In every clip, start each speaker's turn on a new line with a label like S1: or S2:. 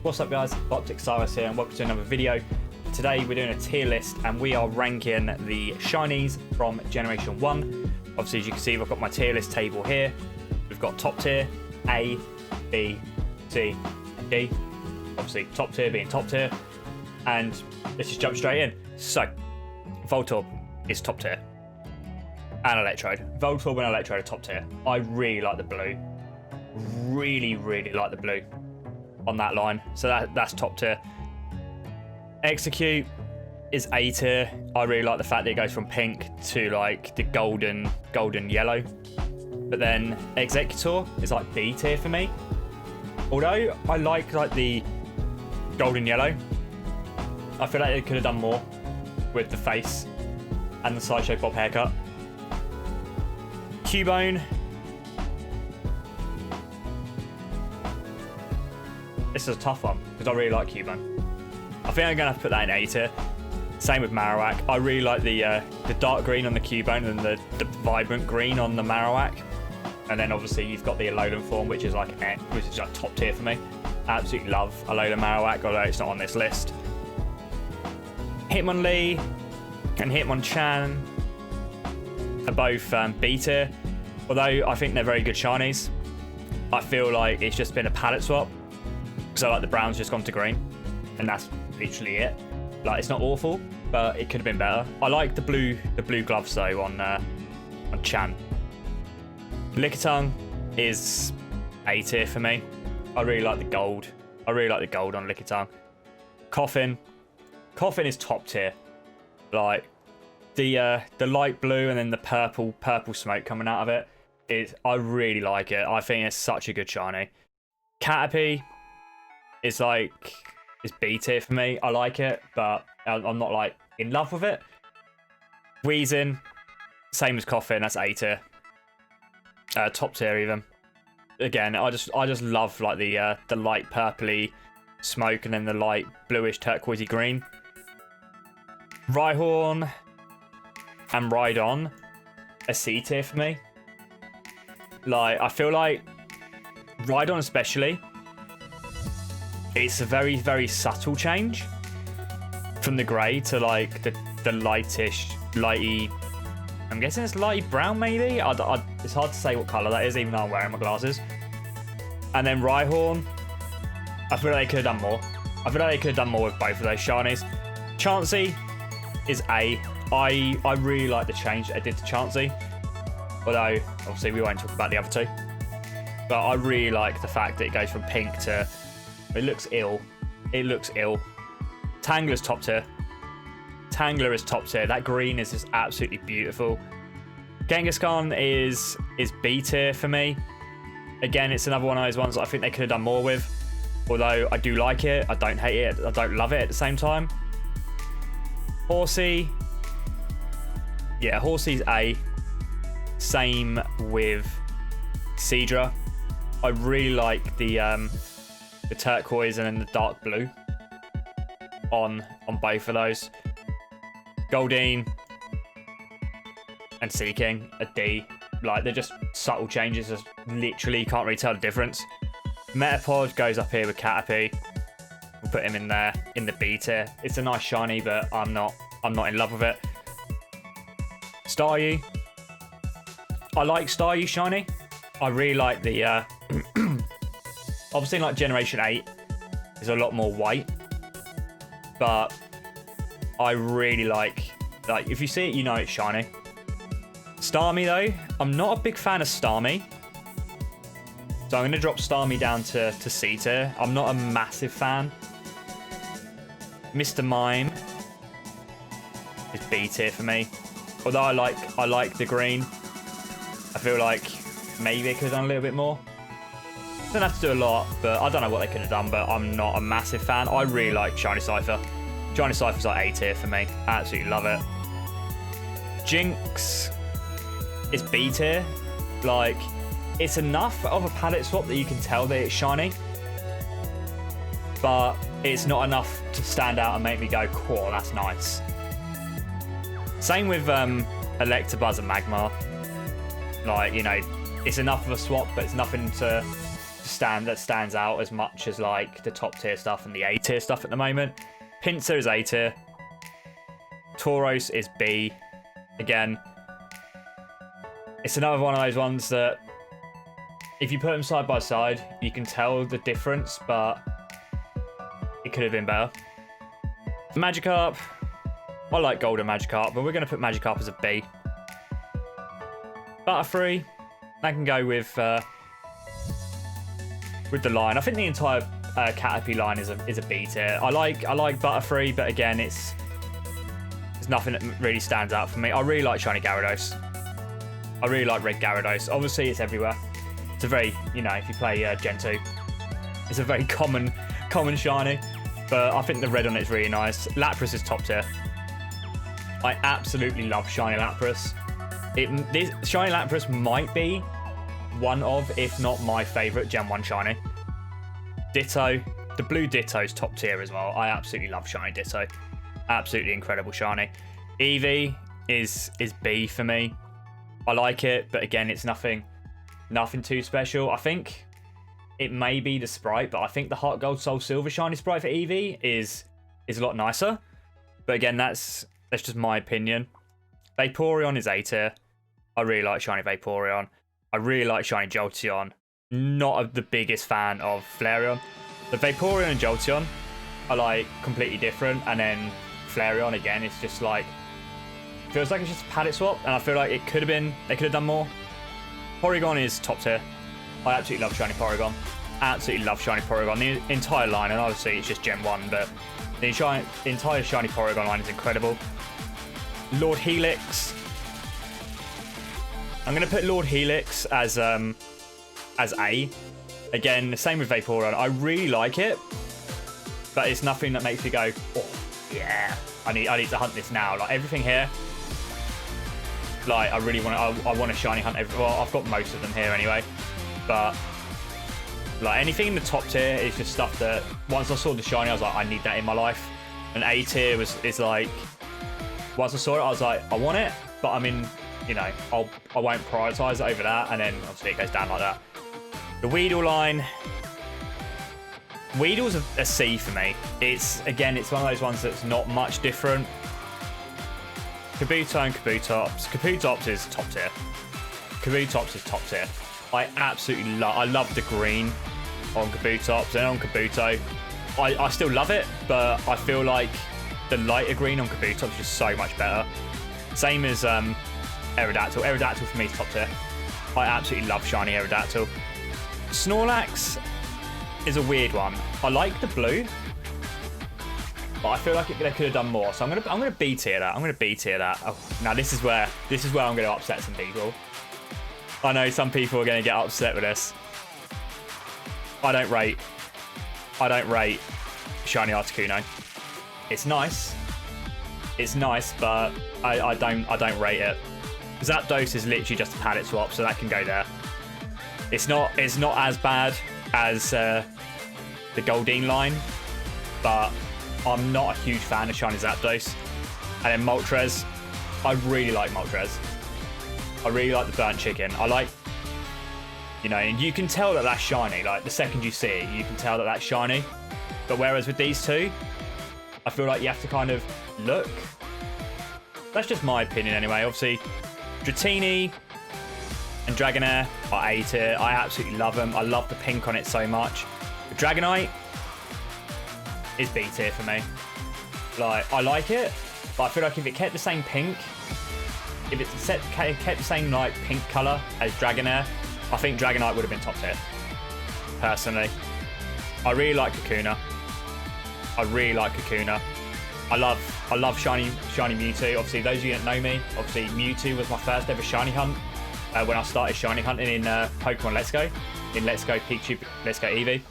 S1: What's up guys, GlitchxCity here and welcome to another video. Today we're doing a tier list and we are ranking the shinies from Generation 1. Obviously as you can see I've got my tier list table here. We've got top tier, A, B, C, D. Obviously top tier being top tier. And let's just jump straight in. So, Voltorb is top tier. And Electrode. Voltorb and Electrode are top tier. I really like the blue. Really like the blue on that line, so that's top tier. Execute is A tier. I really like the fact that it goes from pink to like the golden yellow, but then Executor is like B tier for me, although I like the golden yellow. I feel like they could have done more with the face and the Sideshow Bob haircut. Cubone, this is a tough one because I really like Cubone. I think I'm going to have to put that in A tier. Same with Marowak. I really like the dark green on the Cubone and the vibrant green on the Marowak. And then obviously you've got the Alolan form, which is like top tier for me. Absolutely love Alolan Marowak, although it's not on this list. Hitmonlee and Hitmonchan are both B tier, although I think they're very good shinies. I feel like it's just been a palette swap. So like the brown's just gone to green, and that's literally it. Like it's not awful, but it could have been better. I like the blue gloves though on Chan. Lickitung is A tier for me. I really like the gold. I really like the gold on Lickitung. Coffin is top tier. Like the light blue and then the purple smoke coming out of it. I really like it. I think it's such a good shiny. Caterpie is B tier for me. I like it, but I'm not like in love with it. Weezing, same as Coffin, that's A tier. Top tier even. Again, I just love like the light purpley smoke and then the light bluish turquoisey green. Rhyhorn and Rhydon are C tier for me. Like I feel like Rhydon especially, it's a very subtle change from the grey to like the lighty. I'm guessing it's lighty brown maybe. It's hard to say what colour that is, even though I'm wearing my glasses. And then Rhyhorn, I feel like they could have done more. I feel like they could have done more with both of those shinies. Chansey is A. I really like the change that I did to Chansey, although obviously we won't talk about the other two. But I really like the fact that it goes from pink to. It looks ill. It looks ill. Tangler's top tier. Tangler is top tier. That green is just absolutely beautiful. Genghis Khan is B tier for me. Again, it's another one of those ones that I think they could have done more with. Although I do like it. I don't hate it. I don't love it at the same time. Horsey. Yeah, Horsey's A. Same with Seadra. I really like the turquoise and then the dark blue on both of those. Goldeen and Seaking a D. Like they're just subtle changes, just literally can't really tell the difference. Metapod goes up here with Caterpie. We'll put him in there in the B tier. It's a nice shiny, but I'm not in love with it. Staryu. I like Staryu shiny. I really like the obviously like Generation 8 is a lot more white, but I really like if you see it you know it's shiny. Starmie though, I'm not a big fan of Starmie, so I'm going to drop Starmie down to C tier. I'm not a massive fan. Mr. Mime is B tier for me, although I like the green. I feel like maybe they could have done a little bit more. Don't have to do a lot, but I don't know what they could have done, but I'm not a massive fan. I really like Shiny Cypher. Shiny Cypher's like A tier for me. I absolutely love it. Jinx is B tier. Like, it's enough of a palette swap that you can tell that it's shiny, but it's not enough to stand out and make me go, cool, that's nice. Same with Electabuzz and Magmar. Like, you know, it's enough of a swap, but it's nothing to that stands out as much as like the top tier stuff and the A tier stuff at the moment. Pinsir is A tier. Tauros is B. Again, it's another one of those ones that if you put them side by side, you can tell the difference, but it could have been better. Magikarp. I like Golden Magikarp, but we're going to put Magikarp as a B. Butterfree. I can go with the line. I think the entire Caterpie line is a B tier. I like Butterfree, but again, it's nothing that really stands out for me. I really like Shiny Gyarados. I really like Red Gyarados. Obviously, it's everywhere. It's a very, you know, if you play Gen 2, it's a very common shiny. But I think the red on it is really nice. Lapras is top tier. I absolutely love Shiny Lapras. This Shiny Lapras might be one of, if not my favourite Gen 1 Shiny. Ditto. The blue Ditto's top tier as well. I absolutely love Shiny Ditto. Absolutely incredible Shiny. Eevee is B for me. I like it, but again, it's nothing too special. I think it may be the sprite, but I think the Heart Gold Soul Silver Shiny sprite for Eevee is a lot nicer. But again, that's just my opinion. Vaporeon is A tier. I really like Shiny Vaporeon. I really like Shiny Jolteon. Not the biggest fan of Flareon. The Vaporeon and Jolteon are like completely different, and then Flareon again, it's just like feels like it's just a palette swap, and I feel like they could have done more. Porygon is top tier. I absolutely love Shiny Porygon. Absolutely love Shiny Porygon. The entire line, and obviously it's just Gen 1, but the entire Shiny Porygon line is incredible. Lord Helix. I'm going to put Lord Helix as A. Again, the same with Vaporeon. I really like it, but it's nothing that makes me go, oh, yeah, I need to hunt this now. Like, everything here, like, I really want to, I want to shiny hunt well, I've got most of them here anyway, but like anything in the top tier is just stuff that once I saw the shiny, I was like, I need that in my life. And A tier is like, once I saw it, I was like, I want it, but I mean, you know, I won't prioritize it over that, and then obviously it goes down like that. The Weedle line, Weedle's a C for me. It's one of those ones that's not much different. Kabuto and Kabutops. Kabutops is top tier. Kabutops is top tier. I absolutely love the green on Kabutops, and on Kabuto, I still love it, but I feel like the lighter green on Kabutops is just so much better. Same as Aerodactyl. Aerodactyl for me is top tier. I absolutely love shiny Aerodactyl. Snorlax is a weird one. I like the blue, but I feel like they could have done more. So I'm gonna B tier that. I'm gonna B tier that. Oh, now this is where I'm gonna upset some people. I know some people are gonna get upset with this. I don't rate shiny Articuno. It's nice, but I don't rate it. Zapdos is literally just a palette swap, so that can go there. It's not as bad as the Goldeen line, but I'm not a huge fan of shiny Zapdos. And then Moltres, I really like Moltres. I really like the burnt chicken. I like, you know, and you can tell that that's shiny. Like, the second you see it, you can tell that that's shiny. But whereas with these two, I feel like you have to kind of look. That's just my opinion anyway. Obviously, Dratini and Dragonair are A tier. I absolutely love them. I love the pink on it so much. The Dragonite is B tier for me. Like, I like it, but I feel like if it kept the same pink, if it kept the same like pink colour as Dragonair, I think Dragonite would have been top tier. Personally, I really like Kakuna. I love shiny Mewtwo. Obviously, those of you that know me, obviously Mewtwo was my first ever shiny hunt when I started shiny hunting in Pokemon Let's Go, in Let's Go Pikachu, Let's Go Eevee.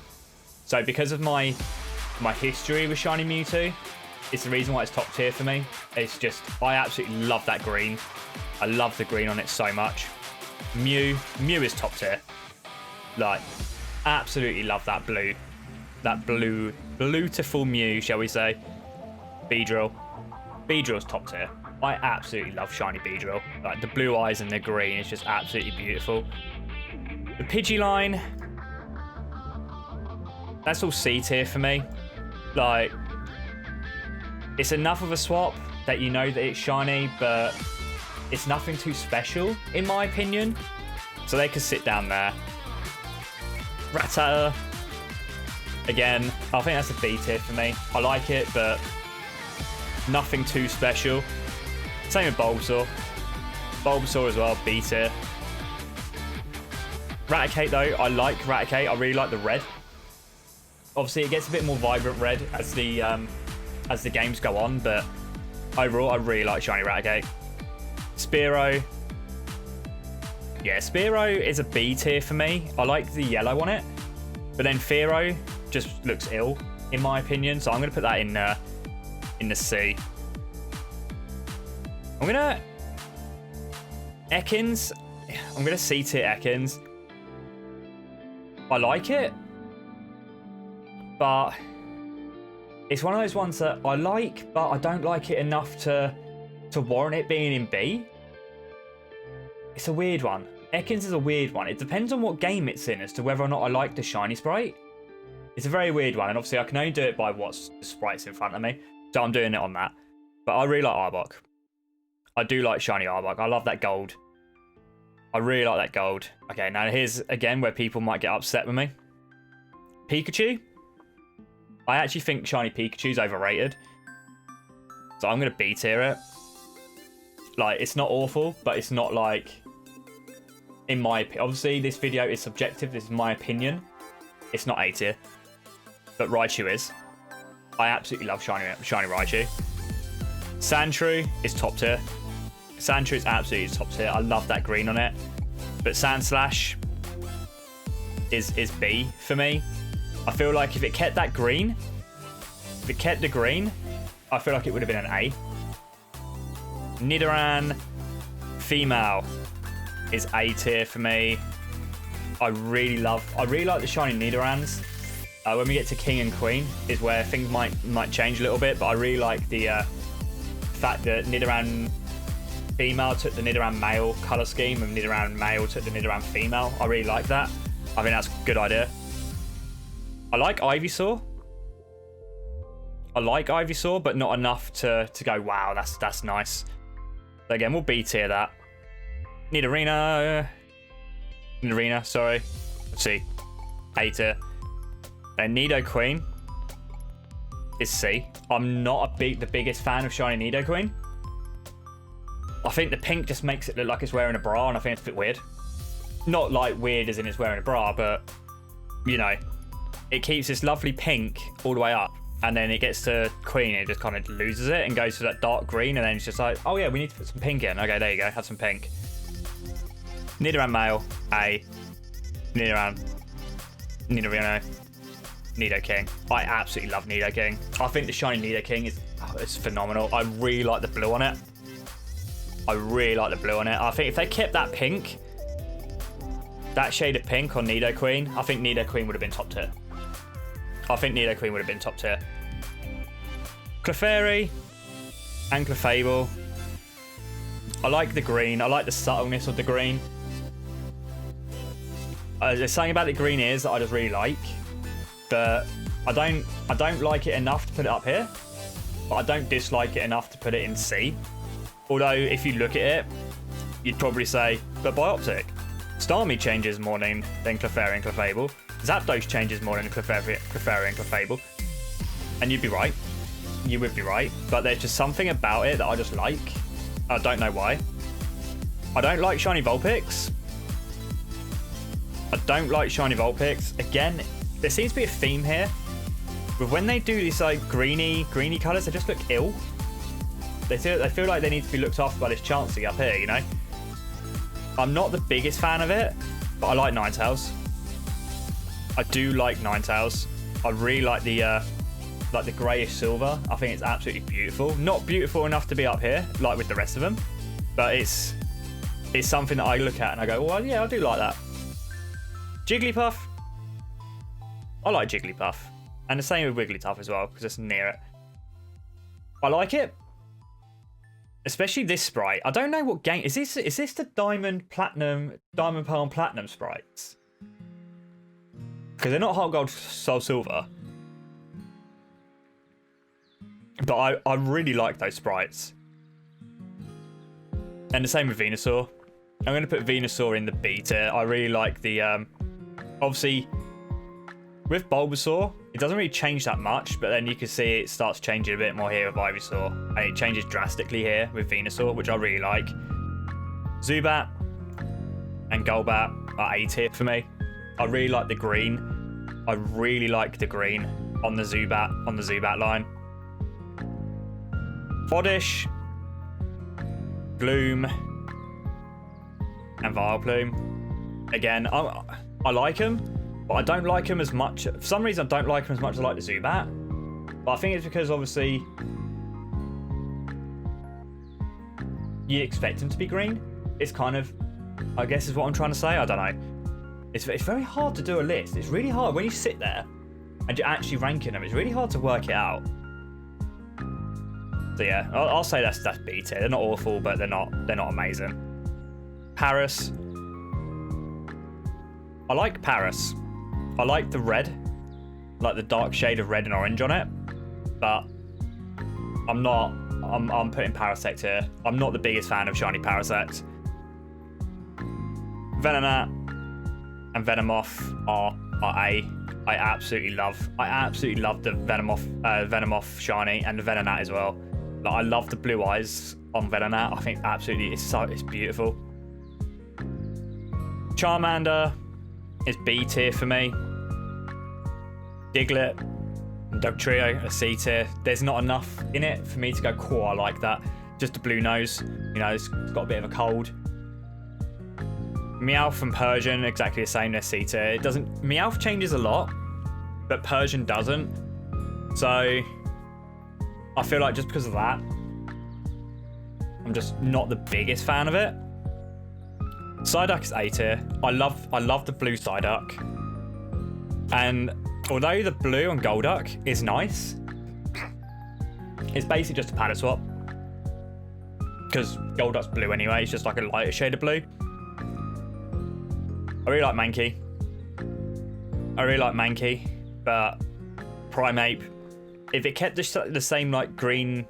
S1: So because of my history with shiny Mewtwo, it's the reason why it's top tier for me. It's just, I absolutely love that green. I love the green on it so much. Mew is top tier. Like, absolutely love that blue. That beautiful Mew, shall we say. Beedrill. Beedrill's top tier. I absolutely love shiny Beedrill. Like, the blue eyes and the green is just absolutely beautiful. The Pidgey line, That's all C tier for me. Like, it's enough of a swap that you know that it's shiny, but it's nothing too special, in my opinion. So they can sit down there. Rattata. Again, I think that's a B tier for me. I like it, but nothing too special. Same with Bulbasaur. Bulbasaur as well, B tier. Raticate though, I like Raticate. I really like the red. Obviously, it gets a bit more vibrant red as the games go on, but overall, I really like shiny Raticate. Spearow. Yeah, Spearow is a B tier for me. I like the yellow on it, but then Fearow just looks ill, in my opinion. So I'm going to put that in the C. I'm going to... Ekans. I'm going to C tier Ekans. I like it, but it's one of those ones that I like, but I don't like it enough to warrant it being in B. It's a weird one. Ekans is a weird one. It depends on what game it's in as to whether or not I like the shiny sprite. It's a very weird one, and obviously I can only do it by what's the sprites in front of me, so I'm doing it on that. But I really like Arbok. I do like shiny Arbok. I love that gold. I really like that gold. Okay, now here's again where people might get upset with me. Pikachu. I actually think shiny Pikachu's overrated, so I'm going to B tier it. Like, it's not awful, but it's not like, in my opinion. Obviously, this video is subjective. This is my opinion. It's not A tier, but Raichu is. I absolutely love shiny Raichu. Sandshrew is top tier. Sandshrew is absolutely top tier. I love that green on it. But Sandslash is B for me. I feel like if it kept that green, if it kept the green, I feel like it would have been an A. Nidoran Female is A tier for me. I really like the shiny Nidorans. When we get to King and Queen is where things might change a little bit, but I really like the fact that Nidoran Female took the Nidoran Male colour scheme and Nidoran Male took the Nidoran Female. I really like that. I think that's a good idea. I like Ivysaur. But not enough to go, wow, that's nice. So again, we'll B tier that. Nidorina, sorry. Let's see. A tier. Then Nidoqueen is C. I'm not the biggest fan of shiny Nidoqueen. I think the pink just makes it look like it's wearing a bra, and I think it's a bit weird. Not like weird as in it's wearing a bra, but, you know, it keeps this lovely pink all the way up, and then it gets to Queen and it just kind of loses it and goes to that dark green, and then it's just like, oh yeah, we need to put some pink in. Okay, there you go, have some pink. Nidoran Male, A. Nidoran, Nidoking. I absolutely love Nidoking. I think the shiny Nidoking is phenomenal. I really like the blue on it. I think if they kept that pink, that shade of pink on Nidoqueen, I think Nidoqueen would have been top tier. Clefairy and Clefable. I like the green. I like the subtleness of the green. There's something about the green ears that I just really like, but I don't like it enough to put it up here, but I don't dislike it enough to put it in C. Although if you look at it, you'd probably say, but Bioptic. Starmie changes more than Clefairy and Clefable. Zapdos changes more than Clefairy and Clefable. And you'd be right. You would be right. But there's just something about it that I just like. I don't know why. I don't like shiny Vulpix. Again, there seems to be a theme here. But when they do these like greeny colours, they just look ill. They feel like they need to be looked after by this Chansey up here, you know? I'm not the biggest fan of it, but I like Ninetales. I do like Ninetales. I really like the greyish silver. I think it's absolutely beautiful. Not beautiful enough to be up here, like with the rest of them, but it's something that I look at and I go, well, yeah, I do like that. Jigglypuff. I like Jigglypuff. And the same with Wigglytuff as well, because it's near it. I like it. Especially this sprite. I don't know what game is this. Is this the Diamond, Pearl, and Platinum sprites? because they're not Heart Gold, Soul Silver. But I really like those sprites. And the same with Venusaur. I'm going to put Venusaur in the B tier. I really like the... obviously, with Bulbasaur, it doesn't really change that much, but then you can see it starts changing a bit more here with Ivysaur. And it changes drastically here with Venusaur, which I really like. Zubat and Golbat are A tier for me. I really like the green. I really like the green on the Zubat line. Oddish, Gloom, and Vileplume. Again, I like them, but I don't like them as much. For some reason, I don't like them as much as I like the Zubat. But I think it's because, obviously, you expect them to be green. It's kind of, I guess is what I'm trying to say. I don't know. It's very hard to do a list. It's really hard when you sit there and you're actually ranking them. It's really hard to work it out. So yeah, I'll say that's B tier. They're not awful, but they're not amazing. Paris. I like Paris. I like the red, like the dark shade of red and orange on it. But I'm putting Parasect here. I'm not the biggest fan of shiny Parasect. Venonat and Venomoth are A. I absolutely love the Venomoth shiny and the Venonat as well. Like, I love the blue eyes on Venonat. I think absolutely it's beautiful. Charmander is B tier for me. Diglett and Dugtrio are C tier. There's not enough in it for me to go, cool, I like that. Just a blue nose, you know, it's got a bit of a cold. Meowth and Persian, exactly the same, they're C tier. It doesn't, Meowth changes a lot, but Persian doesn't. So I feel like just because of that, I'm just not the biggest fan of it. Psyduck is A tier. I love the blue Psyduck. And although the blue on Golduck is nice, it's basically just a palette swap. Because Golduck's blue anyway, it's just like a lighter shade of blue. I really like Mankey. But Primeape, if it kept the same like green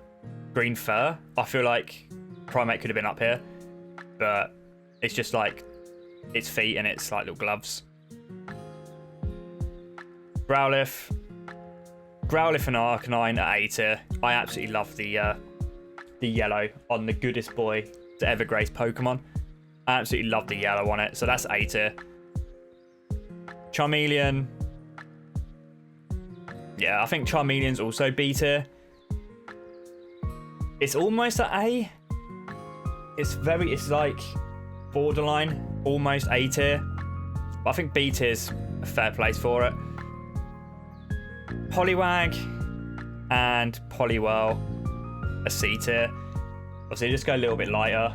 S1: fur, I feel like Primeape could have been up here. But it's just like its feet and its like little gloves. Growlithe and Arcanine are A tier. I absolutely love the yellow on the goodest boy to ever grace Pokemon. I absolutely love the yellow on it, so that's A tier. Charmeleon. Yeah, I think Charmeleon's also B tier. It's almost at A. It's like borderline, almost A tier. But I think B tier's a fair place for it. Poliwag and Poliwhirl are C tier. Obviously, just go a little bit lighter.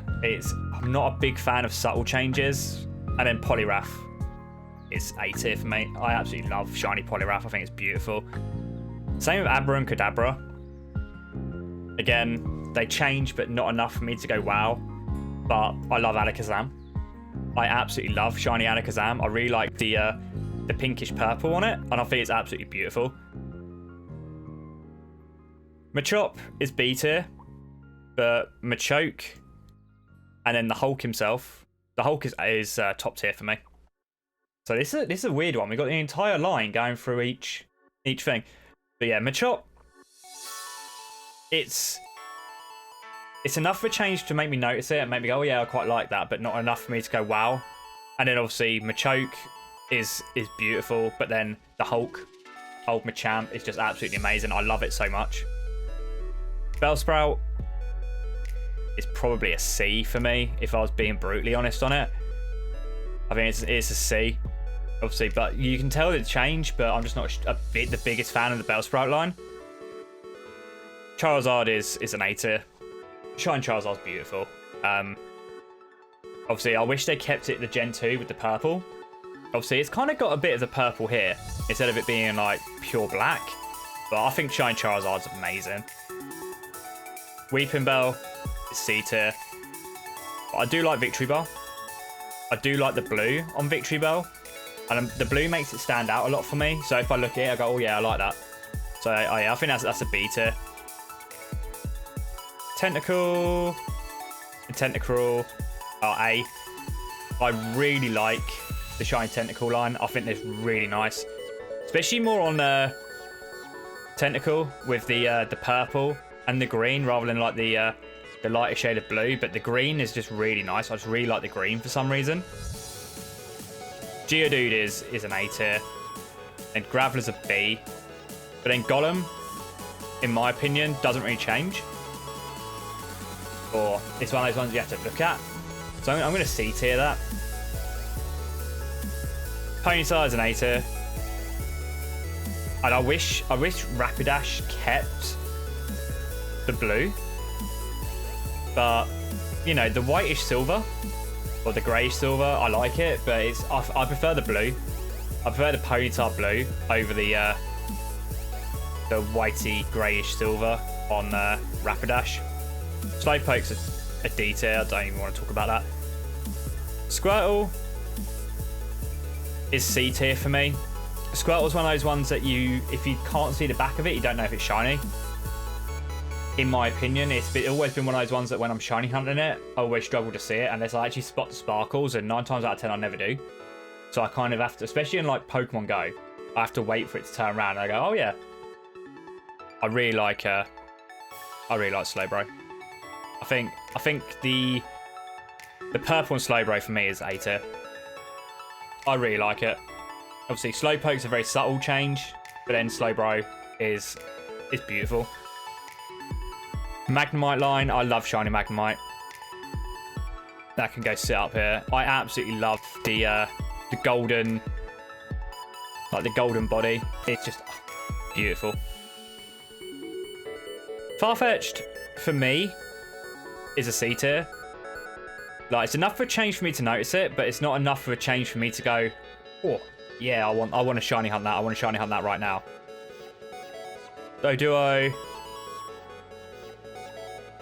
S1: I'm not a big fan of subtle changes. And then Poliwrath is A tier for me. I absolutely love shiny Poliwrath. I think it's beautiful. Same with Abra and Kadabra. Again, they change, but not enough for me to go wow. But I love Alakazam. I absolutely love shiny Alakazam. I really like the pinkish purple on it, and I think it's absolutely beautiful. Machop is B tier, but Machoke and then the Hulk himself. The Hulk is top tier for me. So this is a weird one. We've got the entire line going through each thing. But yeah, Machop. It's enough of a change to make me notice it and make me go, oh yeah, I quite like that, but not enough for me to go wow. And then obviously Machoke is beautiful, but then the Hulk, old Machamp, is just absolutely amazing. I love it so much. Bellsprout is probably a C for me, if I was being brutally honest on it. I think it's a C, obviously, but you can tell it's changed, but I'm just not the biggest fan of the Bellsprout line. Charizard is an A tier. Shine Charizard's beautiful. Obviously, I wish they kept it the Gen 2 with the purple. Obviously, it's kind of got a bit of the purple here, instead of it being like pure black. But I think Shine Charizard's amazing. Weeping Bell is C tier. But I do like Victory Bell. I do like the blue on Victory Bell. And the blue makes it stand out a lot for me. So if I look at it, I go, oh yeah, I like that. So yeah, I think that's a B tier. Tentacle. Tentacruel. Oh, A. I really like the shiny Tentacle line. I think they're really nice. Especially more on Tentacle with the purple and the green rather than like the lighter shade of blue. But the green is just really nice. I just really like the green for some reason. Geodude is an A tier. And Graveler's a B. But then Golem, in my opinion, doesn't really change. Or it's one of those ones you have to look at. So I'm going to C tier that. Ponyta is an A tier. And I wish Rapidash kept the blue. But, you know, the whitish silver or the greyish silver, I like it, but I prefer the blue. I prefer the Ponyta blue over the whitey greyish silver on Rapidash. Slowpoke's a D tier. I don't even want to talk about that. Squirtle is C tier for me. Squirtle's one of those ones that if you can't see the back of it, you don't know if it's shiny. In my opinion, it's always been one of those ones that when I'm shiny hunting it, I always struggle to see it unless I actually spot the sparkles, and 9 times out of 10 I never do. So I kind of have to, especially in like Pokemon Go, I have to wait for it to turn around and I go, oh yeah. I really like Slowbro. I think the purple and Slowbro for me is A tier. I really like it. Obviously, Slowpoke's a very subtle change, but then Slowbro is beautiful. Magnemite line, I love shiny Magnemite. That can go sit up here. I absolutely love the golden, like the golden body. It's just beautiful. Farfetch'd for me is a C tier. Like, it's enough for a change for me to notice it, but it's not enough for a change for me to go, oh yeah, I want to shiny hunt that. I want to shiny hunt that right now. Doduo,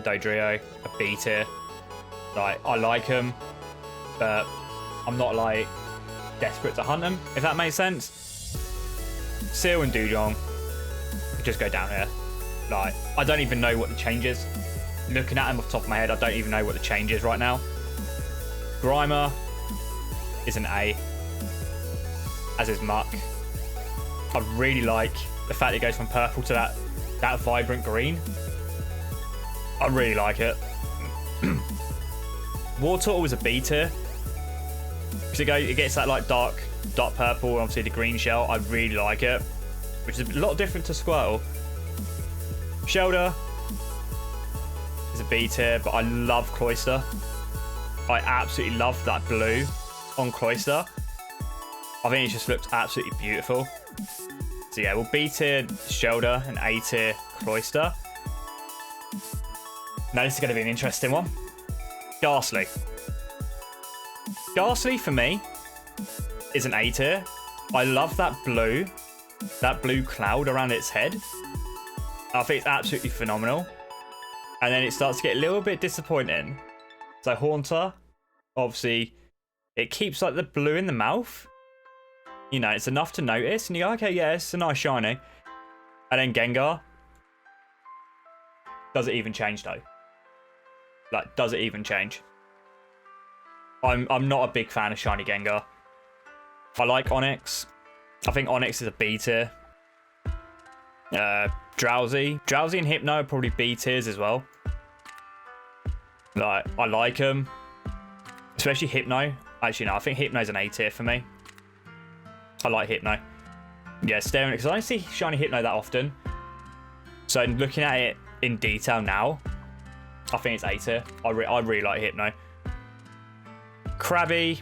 S1: Dodrio, a B tier. Like, I like them, but I'm not like desperate to hunt them, if that makes sense. Seal and Dugong just go down here. Like, I don't even know what the change is. Looking at them off the top of my head, I don't even know what the change is right now. Grimer is an A, as is Muck. I really like the fact it goes from purple to that vibrant green. I really like it. Wartortle was a B tier. Because it gets that like dark purple, and obviously the green shell. I really like it. Which is a lot different to Squirtle. Shelder is a B tier, but I love Cloyster. I absolutely love that blue on Cloyster. I think it just looks absolutely beautiful. So yeah, we'll B tier Shelder and A tier Cloyster. Now this is going to be an interesting one. Darsley. Darsley for me is an A tier. I love that blue cloud around its head. I think it's absolutely phenomenal. And then it starts to get a little bit disappointing. So Haunter, obviously, it keeps like the blue in the mouth. You know, it's enough to notice. And you go, okay, yeah, it's a nice shiny. And then Gengar. Does it even change though? Like, does it even change? I'm not a big fan of shiny Gengar. I like Onyx. I think Onyx is a B tier. Drowsy and Hypno are probably B tiers as well. Like, I like them. Especially Hypno. Actually, no, I think Hypno's an A tier for me. I like Hypno. Yeah, staring at it, because I don't see shiny Hypno that often. So looking at it in detail now, I think it's A tier. I really like Hypno. Krabby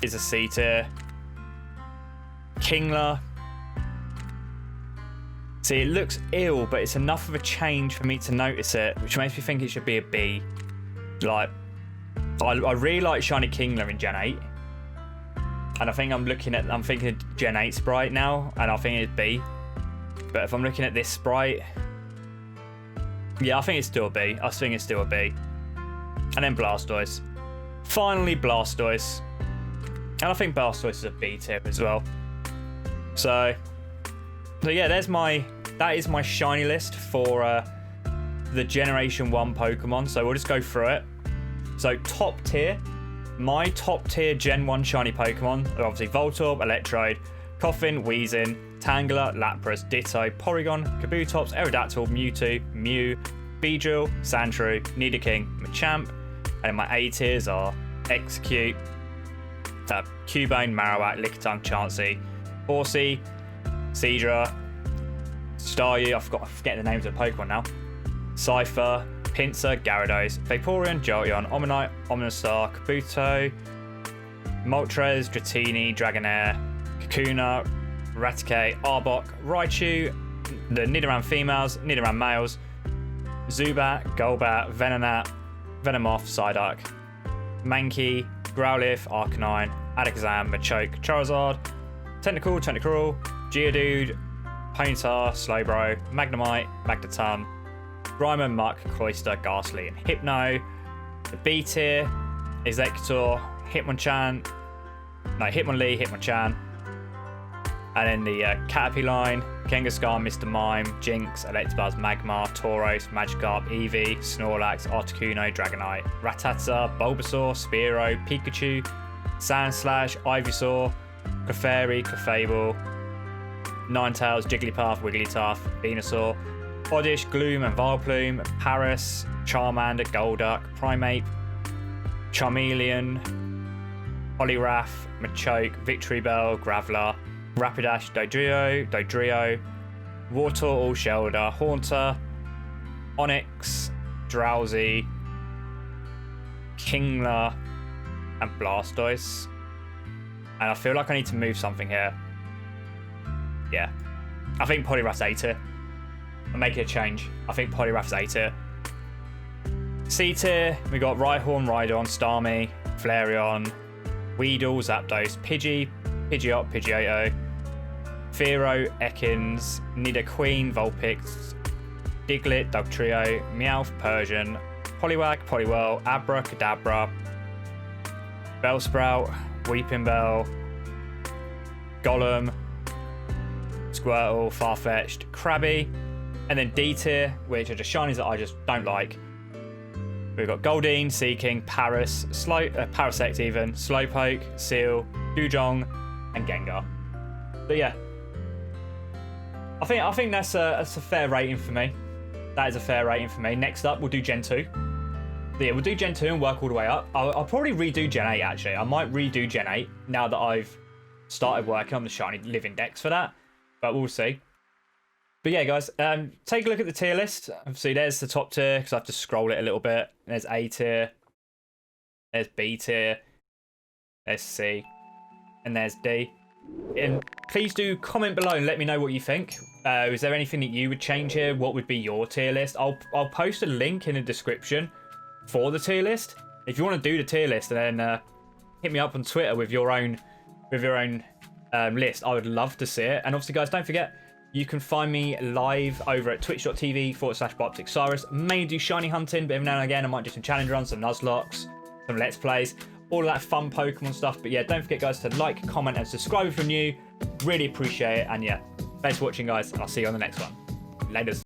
S1: is a C tier. Kingler. See, it looks ill, but it's enough of a change for me to notice it, which makes me think it should be a B. Like, I really like shiny Kingler in Gen 8. And I think I'm thinking of Gen 8 sprite now, and I think it's B. But if I'm looking at this sprite, yeah, I think it's still a B. I think it's still a B. And then Blastoise. Finally, Blastoise. And I think Blastoise is a B tier as well. So yeah, that is my shiny list for the Generation 1 Pokemon. So we'll just go through it. So top tier, my top tier Gen 1 shiny Pokemon are obviously Voltorb, Electrode, Coffin, Weezing, Tangela, Lapras, Ditto, Porygon, Kabutops, Aerodactyl, Mewtwo, Mew, Beedrill, Sandshrew, Nidoking, Machamp. And my A tiers are Execute, Cubone, Marowak, Lickitung, Chansey, Horsey, Seadra, Staryu, I'm forgetting the names of the Pokemon now, Cypher, Pinsir, Gyarados, Vaporeon, Jolteon, Omanyte, Omastar, Kabuto, Moltres, Dratini, Dragonair, Kakuna, Raticate, Arbok, Raichu, the Nidoran females, Nidoran males, Zubat, Golbat, Venonat, Venomoth, Psyduck, Mankey, Growlithe, Arcanine, Alakazam, Machoke, Charizard, Tentacruel, Geodude, Ponyta, Slowbro, Magnemite, Magneton, Grimer, Muck, Cloyster, Ghastly, and Hypno. The B tier is Executor, Hitmonchan, Hitmonchan. And then the Caterpie line, Genghis Khan, Mr. Mime, Jinx, Electabuzz, Magmar, Tauros, Magikarp, Eevee, Snorlax, Articuno, Dragonite, Rattata, Bulbasaur, Spearow, Pikachu, Sandslash, Ivysaur, Clefairy, Clefable, Ninetales, Jigglypuff, Wigglytuff, Venusaur, Oddish, Gloom and Vileplume, Paris, Charmander, Golduck, Primeape, Charmeleon, Polyruff, Machoke, Victreebel, Graveler, Rapidash, Dodrio, Wartortle, Shelder, Haunter, Onix, Drowsy, Kingler, and Blastoise. And I feel like I need to move something here. Yeah. I think Polyruff's A tier. I'm making a change. I think Polyruff's A tier. C tier, we got Rhyhorn, Rhydon, Starmie, Flareon, Weedle, Zapdos, Pidgeot, Pidgeotto, Fearow, Ekans, Nidoqueen, Vulpix, Diglett, Dugtrio, Meowth, Persian, Poliwag, Poliwhirl, Abra, Kadabra, Bellsprout, Weepinbell, Golem, Squirtle, Farfetch'd, Krabby, and then D tier, which are just shinies that I just don't like. We've got Goldeen, Seaking, Paris, Parasect even, Slowpoke, Seal, Dugong, and Gengar. But yeah, I think that's a fair rating for me. That is a fair rating for me. Next up, we'll do Gen 2. But yeah, we'll do Gen 2 and work all the way up. I'll probably redo Gen 8 actually. I might redo Gen 8 now that I've started working on the shiny living decks for that. But we'll see. But yeah, guys, take a look at the tier list. Obviously, there's the top tier because I have to scroll it a little bit. There's A tier. There's B tier. There's C. And there's D. And please do comment below and let me know what you think. Is there anything that you would change here? What would be your tier list? I'll post a link in the description for the tier list. If you want to do the tier list, and then hit me up on Twitter with your own list. I would love to see it. And obviously, guys, don't forget, you can find me live over at twitch.tv/BopticCyrus. Mainly do shiny hunting, but every now and again I might do some challenge runs, some Nuzlocks, some Let's Plays, all of that fun Pokemon stuff. But yeah, don't forget, guys, to like, comment, and subscribe if you're new. Really appreciate it. And yeah, thanks for watching, guys, and I'll see you on the next one. Laters.